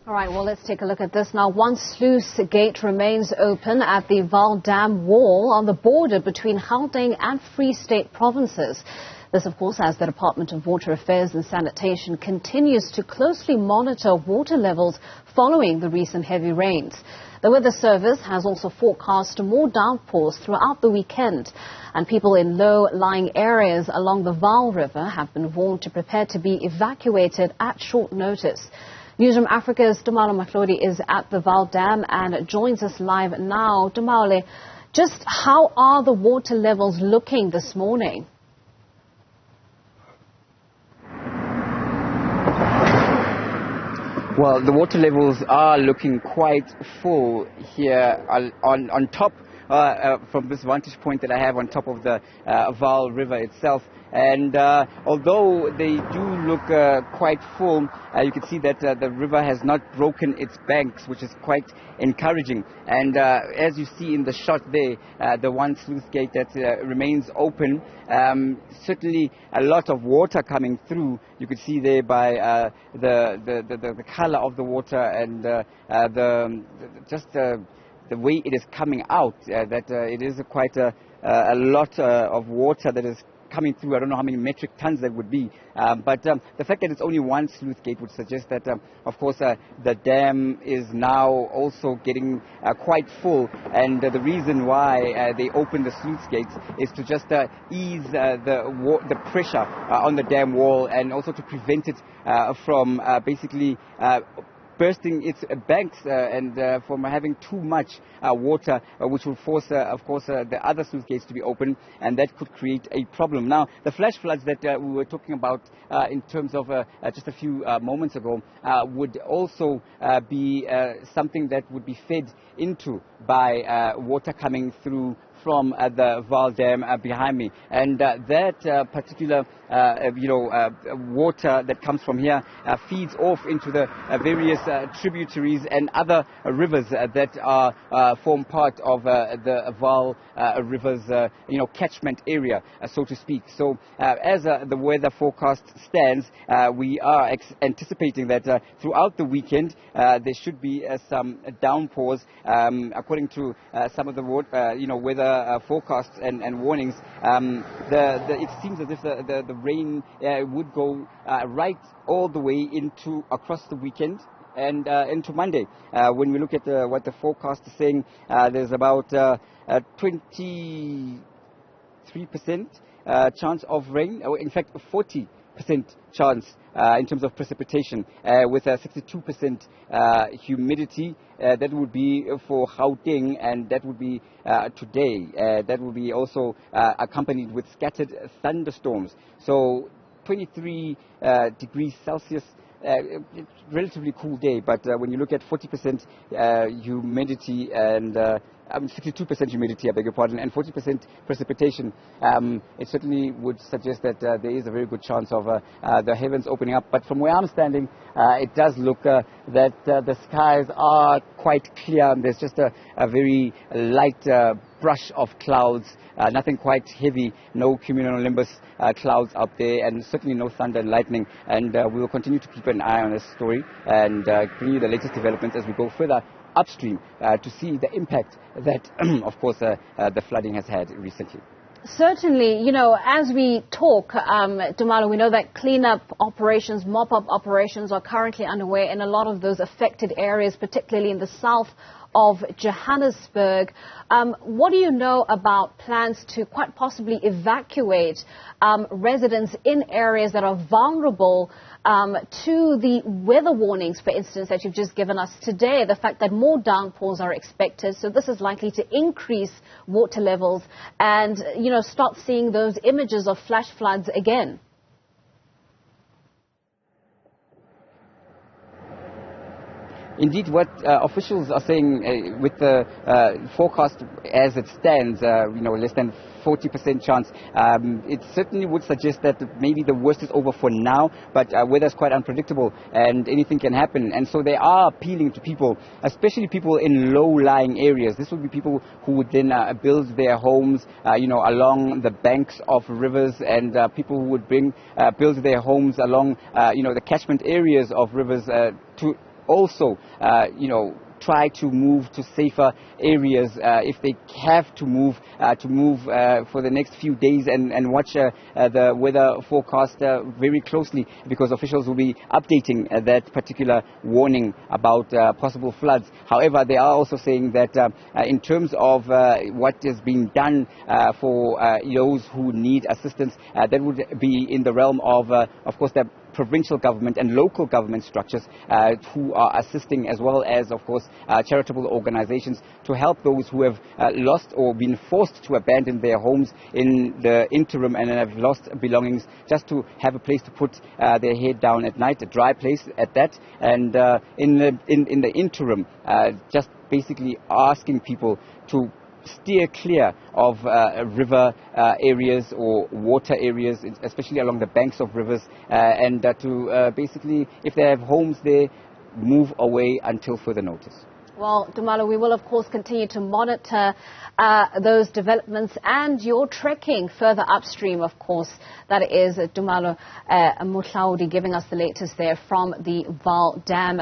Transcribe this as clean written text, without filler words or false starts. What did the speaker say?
All right, well, let's take a look at this now. One sluice gate remains open at the Vaal Dam wall on the border between Gauteng and Free State provinces. This, of course, as the Department of Water Affairs and Sanitation continues to closely monitor water levels following the recent heavy rains. The Weather Service has also forecast more downpours throughout the weekend, and people in low-lying areas along the Vaal River have been warned to prepare to be evacuated at short notice. Newzroom Africa's Mohlaoli is at the Vaal Dam and joins us live now. Tumaole, just how are the water levels looking this morning? Well, the water levels are looking quite full here on top, from this vantage point that I have on top of the Vaal River itself. And although they do look quite full, you can see that the river has not broken its banks, which is quite encouraging. And as you see in the shot there, the one sluice gate that remains open, certainly a lot of water coming through. You could see there by the color of the water and the way it is coming out, that it is quite a lot of water that is coming through. I don't know how many metric tons that would be, but the fact that it's only one sluice gate would suggest that, of course, the dam is now also getting quite full, and the reason why they opened the sluice gates is to just ease the pressure on the dam wall, and also to prevent it from basically bursting its banks and from having too much water, which will force, of course, the other sluice gates to be open, and that could create a problem. Now, the flash floods that we were talking about in terms of just a few moments ago would also be something that would be fed into by water coming through from the Vaal Dam behind me, and that particular water that comes from here feeds off into the various tributaries and other rivers that form part of the Vaal River's catchment area, so to speak. So as the weather forecast stands, we are anticipating that throughout the weekend there should be some downpours, according to some of the weather forecasts and warnings. It seems as if the rain would go right all the way across the weekend and into Monday. When we look at what the forecast is saying, there's about 23% chance of rain, or in fact 40% chance in terms of precipitation, with a 62% humidity. That would be for Gauteng, and that would be today. That will be also accompanied with scattered thunderstorms. So 23 degrees Celsius. It's relatively cool day, but when you look at 40% humidity and 62% humidity, I beg your pardon, and 40% precipitation, it certainly would suggest that there is a very good chance of the heavens opening up. But from where I'm standing, it does look that the skies are quite clear. There's just a very light brush of clouds, nothing quite heavy, no cumulonimbus clouds up there, and certainly no thunder and lightning. And we will continue to keep an eye on this story and bring you the latest developments as we go further upstream to see the impact that, of course, the flooding has had recently. Certainly, as we talk, Tumaole, we know that cleanup operations, mop-up operations are currently underway in a lot of those affected areas, particularly in the south of Johannesburg. What do you know about plans to quite possibly evacuate residents in areas that are vulnerable to the weather warnings, for instance, that you've just given us today? The fact that more downpours are expected, so this is likely to increase water levels and, start seeing those images of flash floods again. Indeed, what officials are saying with the forecast as it stands, less than 40% chance, it certainly would suggest that maybe the worst is over for now, but weather is quite unpredictable and anything can happen. And so they are appealing to people, especially people in low-lying areas. This would be people who would then build their homes, along the banks of rivers, and people who would build their homes along, the catchment areas of rivers to also, try to move to safer areas if they have to move for the next few days, and watch the weather forecast very closely, because officials will be updating that particular warning about possible floods. However, they are also saying that in terms of what is being done for those who need assistance, that would be in the realm of course, the provincial government and local government structures who are assisting, as well as, of course, charitable organizations, to help those who have lost or been forced to abandon their homes in the interim and have lost belongings, just to have a place to put their head down at night, a dry place at that. And in the interim, just basically asking people to steer clear of river areas or water areas, especially along the banks of rivers, and to basically, if they have homes there, move away until further notice. Well, Tumaole, we will of course continue to monitor those developments and your trekking further upstream, of course. That is Tumaole Mohlaoli giving us the latest there from the Vaal Dam.